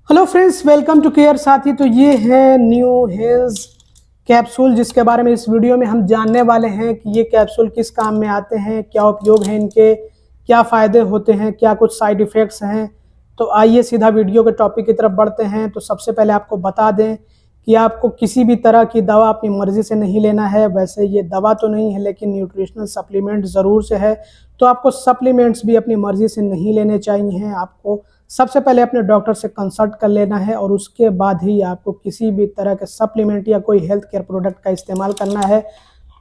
Hello friends, welcome to care Saathi. तो ये है न्यू हेल्थ कैप्सूल, जिसके बारे में इस वीडियो में हम जानने वाले हैं कि ये कैप्सूल किस काम में आते हैं, क्या उपयोग है इनके, क्या फ़ायदे होते हैं, क्या कुछ साइड इफ़ेक्ट्स हैं। तो आइए सीधा वीडियो के टॉपिक की तरफ बढ़ते हैं। तो सबसे पहले आपको बता दें कि आपको किसी भी तरह की दवा अपनी मर्ज़ी से नहीं लेना है। वैसे ये दवा तो नहीं है, लेकिन न्यूट्रिशनल सप्लीमेंट ज़रूर से है। तो आपको सप्लीमेंट्स भी अपनी मर्ज़ी से नहीं लेने चाहिए। आपको सबसे पहले अपने डॉक्टर से कंसल्ट कर लेना है और उसके बाद ही आपको किसी भी तरह के सप्लीमेंट या कोई हेल्थ केयर प्रोडक्ट का इस्तेमाल करना है।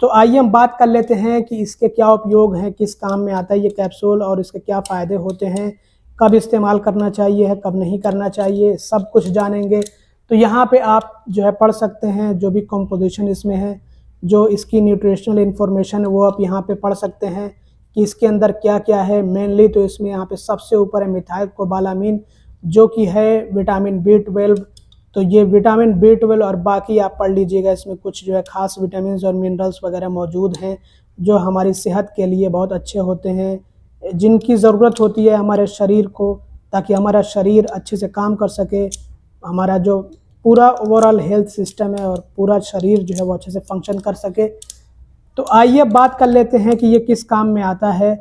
तो आइए हम बात कर लेते हैं कि इसके क्या उपयोग हैं, किस काम में आता है ये कैप्सूल और इसके क्या फ़ायदे होते हैं, कब इस्तेमाल करना चाहिए है, कब नहीं करना चाहिए, सब कुछ जानेंगे। तो यहाँ पे आप जो है पढ़ सकते हैं जो भी कंपोजिशन इसमें है, जो इसकी न्यूट्रिशनल इन्फॉर्मेशन है वो आप यहाँ पे पढ़ सकते हैं कि इसके अंदर क्या क्या है। मेनली तो इसमें यहाँ पे सबसे ऊपर है मिथाइल कोबालामीन, जो कि है विटामिन B12। तो ये विटामिन B12 और बाकी आप पढ़ लीजिएगा, इसमें कुछ जो है खास विटामिन और मिनरल्स वगैरह मौजूद हैं जो हमारी सेहत के लिए बहुत अच्छे होते हैं, जिनकी ज़रूरत होती है हमारे शरीर को, ताकि हमारा शरीर अच्छे से काम कर सके। हमारा जो पूरा ओवरऑल हेल्थ सिस्टम है और पूरा शरीर जो है वो अच्छे से फंक्शन कर सके। तो आइए बात कर लेते हैं कि ये किस काम में आता है।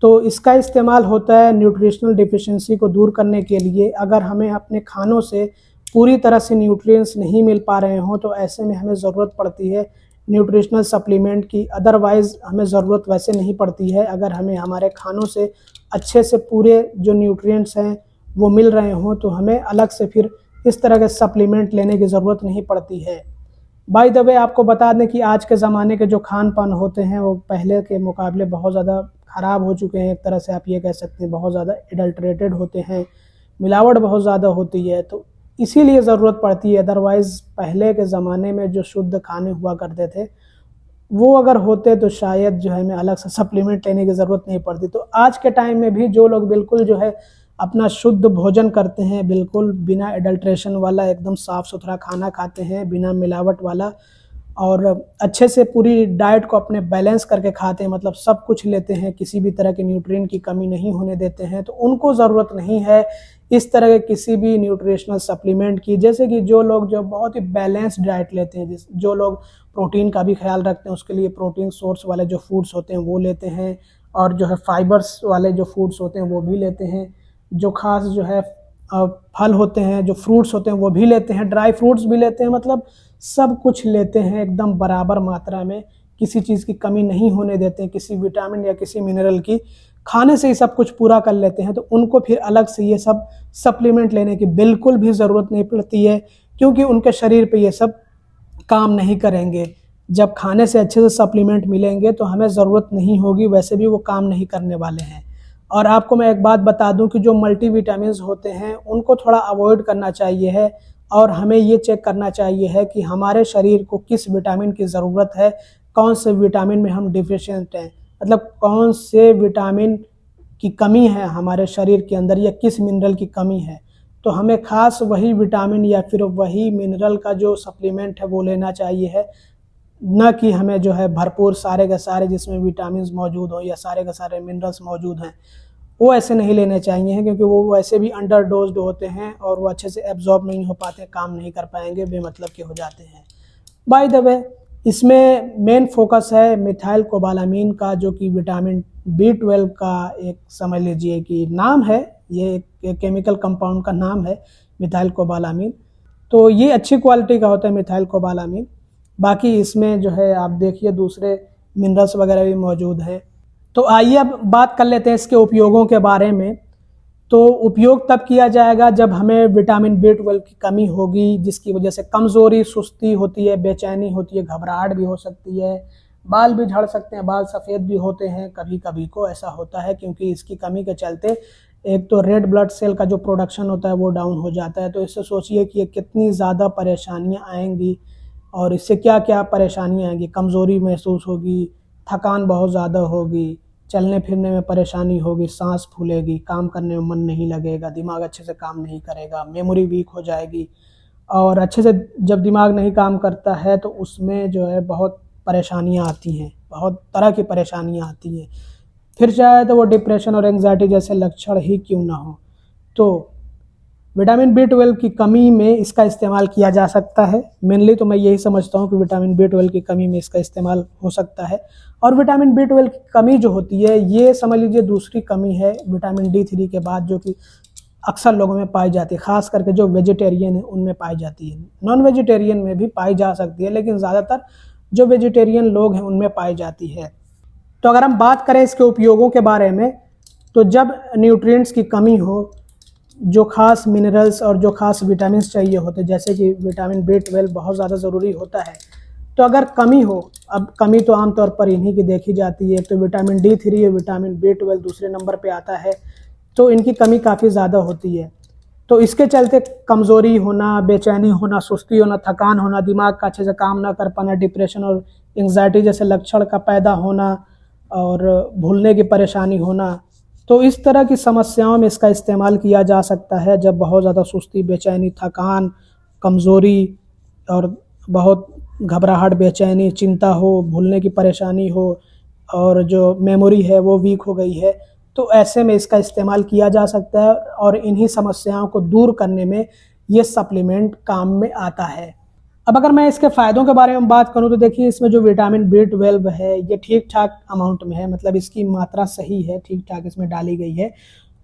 तो इसका इस्तेमाल होता है न्यूट्रिशनल डिफिशिएंसी को दूर करने के लिए। अगर हमें अपने खानों से पूरी तरह से न्यूट्रिएंट्स नहीं मिल पा रहे हों तो ऐसे में हमें ज़रूरत पड़ती है न्यूट्रिशनल सप्लीमेंट की। अदरवाइज़ हमें ज़रूरत वैसे नहीं पड़ती है। अगर हमें हमारे खानों से अच्छे से पूरे जो न्यूट्रिएंट्स हैं वो मिल रहे हों तो हमें अलग से फिर इस तरह के सप्लीमेंट लेने की ज़रूरत नहीं पड़ती है। बाय द वे आपको बता दें कि आज के ज़माने के जो खान पान होते हैं वो पहले के मुकाबले बहुत ज़्यादा ख़राब हो चुके हैं। एक तरह से आप ये कह सकते हैं बहुत ज़्यादा एडल्ट्रेटेड होते हैं, मिलावट बहुत ज़्यादा होती है। तो इसीलिए ज़रूरत पड़ती है। अदरवाइज़ पहले के ज़माने में जो शुद्ध खाने हुआ करते थे वो अगर होते तो शायद जो है हमें अलग से सप्लीमेंट लेने की ज़रूरत नहीं पड़ती। तो आज के टाइम में भी जो लोग बिल्कुल जो है अपना शुद्ध भोजन करते हैं, बिल्कुल बिना एडल्ट्रेशन वाला एकदम साफ़ सुथरा खाना खाते हैं, बिना मिलावट वाला, और अच्छे से पूरी डाइट को अपने बैलेंस करके खाते हैं, मतलब सब कुछ लेते हैं, किसी भी तरह के न्यूट्रिएंट की कमी नहीं होने देते हैं, तो उनको ज़रूरत नहीं है इस तरह के किसी भी न्यूट्रिशनल सप्लीमेंट की। जैसे कि जो लोग जो बहुत ही बैलेंस्ड डाइट लेते हैं, जो लोग प्रोटीन का भी ख्याल रखते हैं, उसके लिए प्रोटीन सोर्स वाले जो फूड्स होते हैं वो लेते हैं, और जो है फाइबर्स वाले जो फूड्स होते हैं वो भी लेते हैं, जो खास जो है फल होते हैं, जो फ्रूट्स होते हैं वो भी लेते हैं, ड्राई फ्रूट्स भी लेते हैं, मतलब सब कुछ लेते हैं एकदम बराबर मात्रा में, किसी चीज़ की कमी नहीं होने देते हैं, किसी विटामिन या किसी मिनरल की। खाने से ही सब कुछ पूरा कर लेते हैं। तो उनको फिर अलग से ये सब सप्लीमेंट लेने की बिल्कुल भी ज़रूरत नहीं पड़ती है, क्योंकि उनके शरीर पे ये सब काम नहीं करेंगे। जब खाने से अच्छे से सप्लीमेंट मिलेंगे तो हमें ज़रूरत नहीं होगी, वैसे भी वो काम नहीं करने वाले हैं। और आपको मैं एक बात बता दूं कि जो मल्टीविटामिन्स होते हैं उनको थोड़ा अवॉइड करना चाहिए है, और हमें ये चेक करना चाहिए है कि हमारे शरीर को किस विटामिन की ज़रूरत है, कौन से विटामिन में हम डिफिशिएंट हैं, मतलब कौन से विटामिन की कमी है हमारे शरीर के अंदर, या किस मिनरल की कमी है। तो हमें खास वही विटामिन या फिर वही मिनरल का जो सप्लीमेंट है वो लेना चाहिए है, न कि हमें जो है भरपूर सारे के सारे जिसमें विटामिन मौजूद हो या सारे के सारे मिनरल्स मौजूद हैं वो ऐसे नहीं लेने चाहिए हैं, क्योंकि वो वैसे भी अंडर डोज्ड होते हैं और वो अच्छे से एब्जॉर्ब नहीं हो पाते, काम नहीं कर पाएंगे, बेमतलब के हो जाते हैं। बाय द वे इसमें मेन फोकस है मिथाइल कोबालामीन का, जो कि विटामिन B12 का एक समझ लीजिए कि नाम है, ये एक केमिकल कंपाउंड का नाम है मिथाइल कोबालामीन। तो ये अच्छी क्वालिटी का होता है मिथाइल कोबालामीन। बाकी इसमें जो है आप देखिए दूसरे मिनरल्स वगैरह भी मौजूद हैं। तो आइए अब बात कर लेते हैं इसके उपयोगों के बारे में। तो उपयोग तब किया जाएगा जब हमें विटामिन B12 की कमी होगी, जिसकी वजह से कमज़ोरी, सुस्ती होती है, बेचैनी होती है, घबराहट भी हो सकती है, बाल भी झड़ सकते हैं, बाल सफ़ेद भी होते हैं, कभी कभी को ऐसा होता है, क्योंकि इसकी कमी के चलते एक तो रेड ब्लड सेल का जो प्रोडक्शन होता है वो डाउन हो जाता है। तो इससे सोचिए कि ये कितनी ज़्यादा परेशानियाँ आएंगी, और इससे क्या क्या परेशानियाँ आएंगी। कमज़ोरी महसूस होगी, थकान बहुत ज़्यादा होगी, चलने फिरने में परेशानी होगी, सांस फूलेगी, काम करने में मन नहीं लगेगा, दिमाग अच्छे से काम नहीं करेगा, मेमोरी वीक हो जाएगी, और अच्छे से जब दिमाग नहीं काम करता है तो उसमें जो है बहुत परेशानियाँ आती हैं, बहुत तरह की परेशानियाँ आती हैं। फिर चाहे तो वो डिप्रेशन और एंग्जाइटी जैसे लक्षण ही क्यों ना हो। तो विटामिन B12 की कमी में इसका इस्तेमाल किया जा सकता है। मेनली तो मैं यही समझता हूँ कि विटामिन B12 की कमी में इसका इस्तेमाल हो सकता है। और विटामिन B12 की कमी जो होती है, ये समझ लीजिए दूसरी कमी है विटामिन D3 के बाद, जो कि अक्सर लोगों में पाई जाती है, खास करके जो वेजिटेरियन है उनमें पाई जाती है। नॉन वेजिटेरियन में भी पाई जा सकती है, लेकिन ज़्यादातर जो वेजिटेरियन लोग हैं उनमें पाई जाती है। तो अगर हम बात करें इसके उपयोगों के बारे में, तो जब न्यूट्रिएंट्स की कमी हो, जो खास मिनरल्स और जो खास विटामिन्स चाहिए होते हैं, जैसे कि विटामिन B12 बहुत ज़्यादा ज़रूरी होता है, तो अगर कमी हो, अब कमी तो आमतौर पर इन्हीं की देखी जाती है, तो विटामिन D3 और विटामिन B12 दूसरे नंबर पे आता है, तो इनकी कमी काफ़ी ज़्यादा होती है। तो इसके चलते कमज़ोरी होना, बेचैनी होना, सुस्ती होना, थकान होना, दिमाग का अच्छे से काम ना कर पाना, डिप्रेशन और एंग्जाइटी जैसे लक्षण का पैदा होना और भूलने की परेशानी होना, तो इस तरह की समस्याओं में इसका इस्तेमाल किया जा सकता है। जब बहुत ज़्यादा सुस्ती, बेचैनी, थकान, कमज़ोरी और बहुत घबराहट, बेचैनी, चिंता हो, भूलने की परेशानी हो और जो मेमोरी है वो वीक हो गई है, तो ऐसे में इसका इस्तेमाल किया जा सकता है और इन्हीं समस्याओं को दूर करने में ये सप्लीमेंट काम में आता है। अब अगर मैं इसके फ़ायदों के बारे में बात करूं, तो देखिए इसमें जो विटामिन B12 है ये ठीक ठाक अमाउंट में है, मतलब इसकी मात्रा सही है, ठीक ठाक इसमें डाली गई है।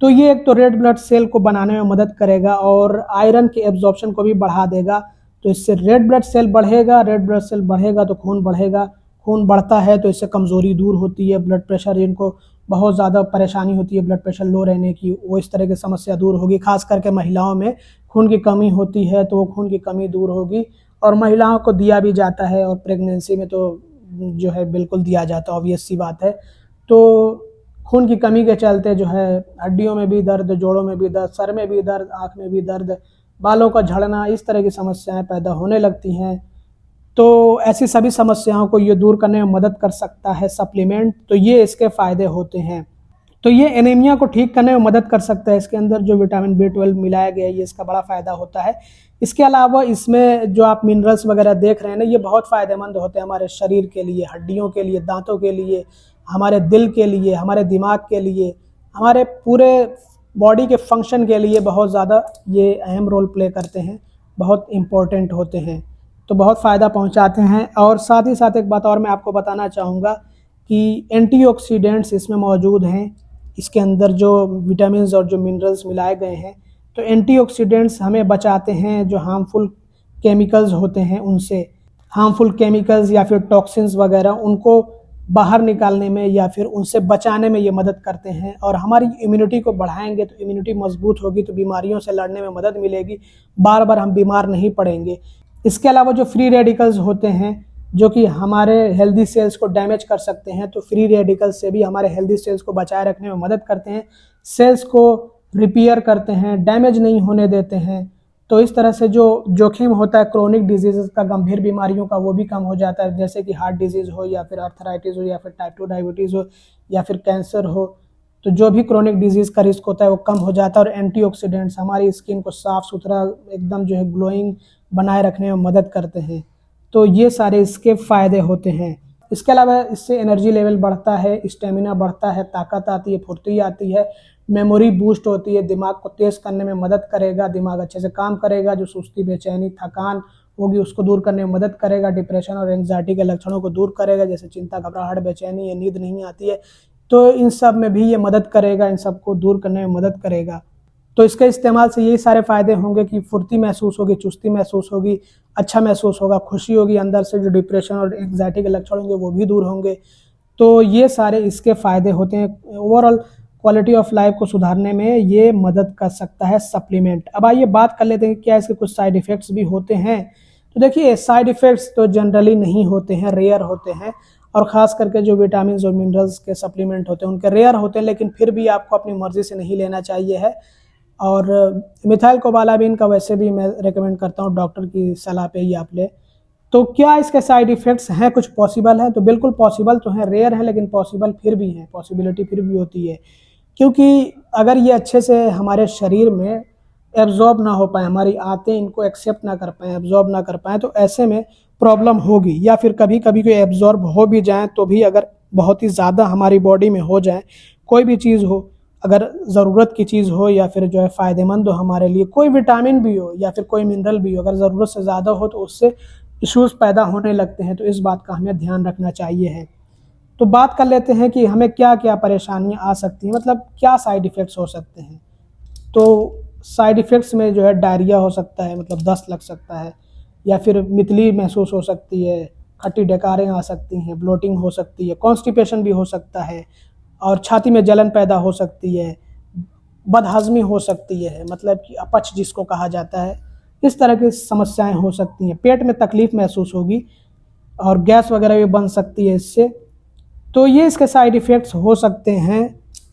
तो ये एक तो रेड ब्लड सेल को बनाने में मदद करेगा और आयरन के एब्जॉर्प्शन को भी बढ़ा देगा। तो इससे रेड ब्लड सेल बढ़ेगा, रेड ब्लड सेल बढ़ेगा तो खून बढ़ेगा, खून बढ़ता है तो इससे कमज़ोरी दूर होती है, ब्लड प्रेशर, जिनको बहुत ज़्यादा परेशानी होती है ब्लड प्रेशर लो रहने की, वो इस तरह की समस्या दूर होगी। खास करके महिलाओं में खून की कमी होती है तो वो खून की कमी दूर होगी, और महिलाओं को दिया भी जाता है, और प्रेगनेंसी में तो जो है बिल्कुल दिया जाता है, ऑब्वियस सी बात है। तो खून की कमी के चलते जो है हड्डियों में भी दर्द, जोड़ों में भी दर्द, सर में भी दर्द, आँख में भी दर्द, बालों का झड़ना, इस तरह की समस्याएं पैदा होने लगती हैं। तो ऐसी सभी समस्याओं को ये दूर करने में मदद कर सकता है सप्लीमेंट। तो ये इसके फ़ायदे होते हैं। तो ये एनीमिया को ठीक करने में मदद कर सकता है। इसके अंदर जो विटामिन B12 मिलाया गया है, ये इसका बड़ा फ़ायदा होता है। इसके अलावा इसमें जो आप मिनरल्स वगैरह देख रहे हैं ना, ये बहुत फ़ायदेमंद होते हैं हमारे शरीर के लिए, हड्डियों के लिए, दांतों के लिए, हमारे दिल के लिए, हमारे दिमाग के लिए, हमारे पूरे बॉडी के फंक्शन के लिए बहुत ज़्यादा ये अहम रोल प्ले करते हैं, बहुत इम्पोर्टेंट होते हैं, तो बहुत फ़ायदा पहुंचाते हैं। और साथ ही साथ एक बात और मैं आपको बताना चाहूँगा कि एंटीऑक्सीडेंट्स इसमें मौजूद हैं। इसके अंदर जो विटामिन्स और जो मिनरल्स मिलाए गए हैं, तो एंटीऑक्सीडेंट्स हमें बचाते हैं जो हार्मफुल केमिकल्स होते हैं उनसे, हार्मफुल केमिकल्स या फिर टॉक्सिन्स वगैरह, उनको बाहर निकालने में या फिर उनसे बचाने में ये मदद करते हैं। और हमारी इम्यूनिटी को बढ़ाएंगे तो इम्यूनिटी मजबूत होगी, तो बीमारियों से लड़ने में मदद मिलेगी, बार बार हम बीमार नहीं पड़ेंगे। इसके अलावा जो फ्री रेडिकल्स होते हैं जो कि हमारे हेल्दी सेल्स को डैमेज कर सकते हैं, तो फ्री रेडिकल्स से भी हमारे हेल्दी सेल्स को बचाए रखने में मदद करते हैं, सेल्स को रिपेयर करते हैं, डैमेज नहीं होने देते हैं। तो इस तरह से जो जोखिम होता है क्रोनिक डिजीज़ का, गंभीर बीमारियों का, वो भी कम हो जाता है, जैसे कि हार्ट डिजीज़ हो या फिर आर्थराइटिस हो या फिर टाइप 2 डायबिटीज़ हो या फिर कैंसर हो। तो जो भी क्रोनिक डिजीज़ का रिस्क होता है वो कम हो जाता है। और एंटीऑक्सीडेंट्स हमारी स्किन को साफ़ सुथरा, एकदम जो है ग्लोइंग बनाए रखने में मदद करते हैं। तो ये सारे इसके फ़ायदे होते हैं। इसके अलावा इससे एनर्जी लेवल बढ़ता है, स्टेमिना बढ़ता है, ताकत आती है, फुर्ती आती है, मेमोरी बूस्ट होती है, दिमाग को तेज़ करने में मदद करेगा, दिमाग अच्छे से काम करेगा, जो सुस्ती, बेचैनी, थकान होगी उसको दूर करने में मदद करेगा, डिप्रेशन और एंग्जाइटी के लक्षणों को दूर करेगा, जैसे चिंता, घबराहट, बेचैनी या नींद नहीं आती है, तो इन सब में भी ये मदद करेगा, इन सब को दूर करने में मदद करेगा। तो इसके इस्तेमाल से यही सारे फ़ायदे होंगे कि फुर्ती महसूस होगी, चुस्ती महसूस होगी, अच्छा महसूस होगा, खुशी होगी अंदर से, जो डिप्रेशन और एंग्जाइटी के लक्षण होंगे वो भी दूर होंगे। तो ये सारे इसके फ़ायदे होते हैं। ओवरऑल क्वालिटी ऑफ लाइफ को सुधारने में ये मदद कर सकता है सप्लीमेंट। अब आइए बात कर लेते हैं क्या इसके कुछ साइड इफ़ेक्ट्स भी होते हैं। तो देखिए साइड इफ़ेक्ट्स तो जनरली नहीं होते हैं, रेयर होते हैं, और ख़ास करके जो विटामिन और मिनरल्स के सप्लीमेंट होते हैं उनके रेयर होते हैं, लेकिन फिर भी आपको अपनी मर्ज़ी से नहीं लेना चाहिए है। और मिथाइल कोबालामिन का वैसे भी मैं रेकमेंड करता हूँ, डॉक्टर की सलाह पे ही आप ले। तो क्या इसके साइड इफ़ेक्ट्स हैं, कुछ पॉसिबल है? तो बिल्कुल पॉसिबल तो हैं, रेयर है लेकिन पॉसिबल फिर भी हैं, पॉसिबिलिटी फिर भी होती है। क्योंकि अगर ये अच्छे से हमारे शरीर में एब्जॉर्ब ना हो पाए, हमारी आंतें इनको एक्सेप्ट ना कर पाएँ, एब्जॉर्ब ना कर पाएँ, तो ऐसे में प्रॉब्लम होगी। या फिर कभी कभी कोई एब्जॉर्ब हो भी जाए तो भी अगर बहुत ही ज़्यादा हमारी बॉडी में हो जाए, कोई भी चीज़ हो, अगर ज़रूरत की चीज़ हो या फिर जो है फ़ायदेमंद हो हमारे लिए, कोई विटामिन भी हो या फिर कोई मिनरल भी हो, अगर ज़रूरत से ज़्यादा हो तो उससे इश्यूज़ पैदा होने लगते हैं। तो इस बात का हमें ध्यान रखना चाहिए है। तो बात कर लेते हैं कि हमें क्या क्या परेशानियाँ आ सकती हैं, मतलब क्या साइड इफ़ेक्ट्स हो सकते हैं। तो साइड इफ़ेक्ट्स में जो है डायरिया हो सकता है, मतलब दस्त लग सकता है, या फिर मितली महसूस हो सकती है, खट्टी डकारें आ सकती हैं, ब्लोटिंग हो सकती है, कॉन्स्टिपेशन भी हो सकता है, और छाती में जलन पैदा हो सकती है, बदहज़मी हो सकती है, मतलब कि अपच जिसको कहा जाता है। इस तरह की समस्याएं हो सकती हैं। पेट में तकलीफ़ महसूस होगी और गैस वगैरह भी बन सकती है इससे। तो ये इसके साइड इफ़ेक्ट्स हो सकते हैं,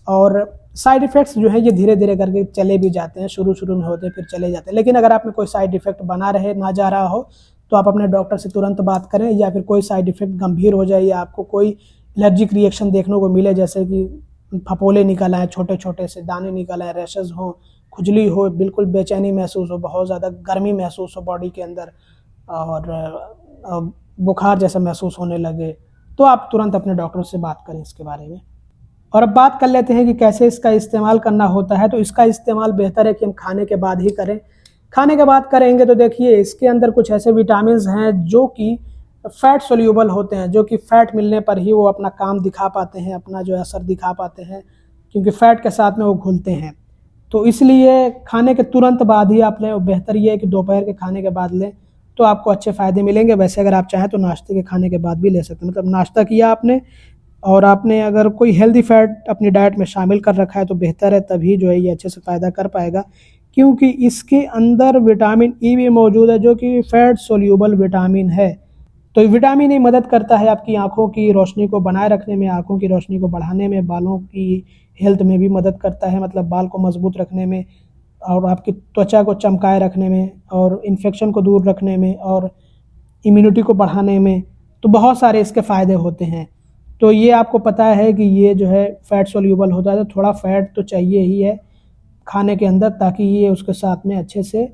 और साइड इफ़ेक्ट्स जो है ये धीरे धीरे करके चले भी जाते हैं, शुरू में होते हैं फिर चले जाते हैं। लेकिन अगर आप में कोई साइड इफ़ेक्ट बना रहे ना जा रहा हो तो आप अपने डॉक्टर से तुरंत बात करें, या फिर कोई साइड इफ़ेक्ट गंभीर हो जाए या आपको कोई एलर्जिक रिएक्शन देखने को मिले, जैसे कि फफोले निकल आए, छोटे छोटे से दाने निकल आए, रैशेज़ हों, खुजली हो, बिल्कुल बेचैनी महसूस हो, बहुत ज़्यादा गर्मी महसूस हो बॉडी के अंदर, और बुखार जैसा महसूस होने लगे, तो आप तुरंत अपने डॉक्टर से बात करें इसके बारे में। और अब बात कर लेते हैं कि कैसे इसका इस्तेमाल करना होता है। तो इसका इस्तेमाल बेहतर है कि हम खाने के बाद ही करें। खाने के बाद करेंगे तो देखिए इसके अंदर कुछ ऐसे विटामिन्स हैं जो कि फैट सोल्यूबल होते हैं, जो कि फैट मिलने पर ही वो अपना काम दिखा पाते हैं, अपना जो है असर दिखा पाते हैं, क्योंकि फैट के साथ में वो घुलते हैं। तो इसलिए खाने के तुरंत बाद ही आप लें। बेहतर ये है कि दोपहर के खाने के बाद लें तो आपको अच्छे फ़ायदे मिलेंगे। वैसे अगर आप चाहें तो नाश्ते के खाने के बाद भी ले सकते हैं, मतलब नाश्ता किया आपने और आपने अगर कोई हेल्दी फैट अपनी डाइट में शामिल कर रखा है तो बेहतर है, तभी जो है ये अच्छे से फ़ायदा कर पाएगा, क्योंकि इसके अंदर विटामिन ई भी मौजूद है जो कि फैट सोल्यूबल विटामिन है। तो विटामिन ई मदद करता है आपकी आँखों की रोशनी को बनाए रखने में, आँखों की रोशनी को बढ़ाने में, बालों की हेल्थ में भी मदद करता है, मतलब बाल को मजबूत रखने में, और आपकी त्वचा को चमकाए रखने में, और इन्फेक्शन को दूर रखने में, और इम्यूनिटी को बढ़ाने में। तो बहुत सारे इसके फ़ायदे होते हैं। तो ये आपको पता है कि ये जो है फैट सोल्यूबल होता है, तो थोड़ा फैट तो चाहिए ही है खाने के अंदर, ताकि ये उसके साथ में अच्छे से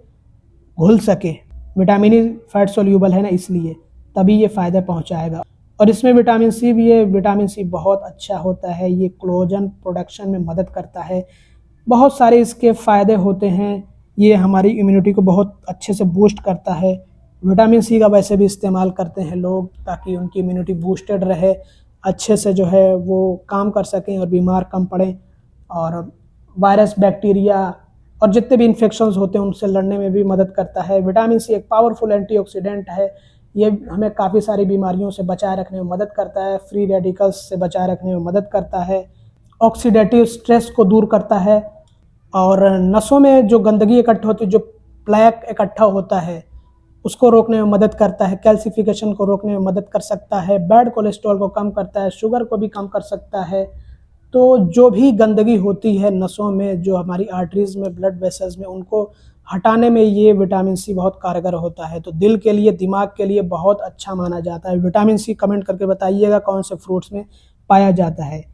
घुल सके। विटामिन ई फैट सोल्यूबल है ना, इसलिए तभी ये फ़ायदा पहुंचाएगा। और इसमें विटामिन सी भी है। विटामिन सी बहुत अच्छा होता है, ये कोलेजन प्रोडक्शन में मदद करता है। बहुत सारे इसके फ़ायदे होते हैं। ये हमारी इम्यूनिटी को बहुत अच्छे से बूस्ट करता है। विटामिन सी का वैसे भी इस्तेमाल करते हैं लोग, ताकि उनकी इम्यूनिटी बूस्टेड रहे, अच्छे से जो है वो काम कर सकें और बीमार कम पड़ें, और वायरस, बैक्टीरिया और जितने भी इन्फेक्शंस होते हैं उनसे लड़ने में भी मदद करता है। विटामिन सी एक पावरफुल एंटीऑक्सीडेंट है। ये हमें काफ़ी सारी बीमारियों से बचाए रखने में मदद करता है, फ्री रेडिकल्स से बचाए रखने में मदद करता है, ऑक्सीडेटिव स्ट्रेस को दूर करता है, और नसों में जो गंदगी इकट्ठा होती है, जो प्लेक इकट्ठा होता है, उसको रोकने में मदद करता है, कैल्सिफिकेशन को रोकने में मदद कर सकता है, बैड कोलेस्ट्रॉल को कम करता है, शुगर को भी कम कर सकता है। तो जो भी गंदगी होती है नसों में, जो हमारी आर्टरीज़ में, ब्लड वेसल्स में, उनको हटाने में ये विटामिन सी बहुत कारगर होता है। तो दिल के लिए, दिमाग के लिए बहुत अच्छा माना जाता है। विटामिन सी कमेंट करके बताइएगा कौन से फ्रूट्स में पाया जाता है,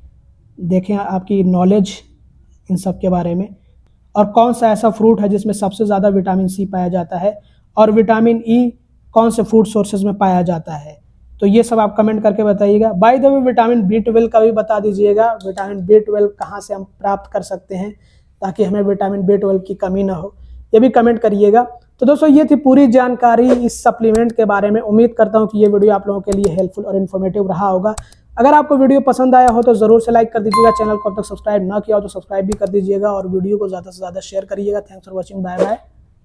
देखें आपकी नॉलेज इन सब के बारे में, और कौन सा ऐसा फ्रूट है जिसमें सबसे ज़्यादा विटामिन सी पाया जाता है, और विटामिन ई कौन से फूड सोर्सेज में पाया जाता है। तो ये सब आप कमेंट करके बताइएगा। By the way vitamin B12 का भी बता दीजिएगा, विटामिन B12 कहाँ से हम प्राप्त कर सकते हैं, ताकि हमें विटामिन B12 की कमी ना हो, ये भी कमेंट करिएगा। तो दोस्तों ये थी पूरी जानकारी इस सप्लीमेंट के बारे में। उम्मीद करता हूँ कि ये वीडियो आप लोगों के लिए हेल्पफुल और इन्फॉर्मेटिव रहा होगा। अगर आपको वीडियो पसंद आया हो तो ज़रूर से लाइक कर दीजिएगा। चैनल को अब तक सब्सक्राइब ना किया हो तो सब्सक्राइब भी कर दीजिएगा, और वीडियो को ज़्यादा से ज़्यादा शेयर करिएगा। Thanks for watching, bye bye.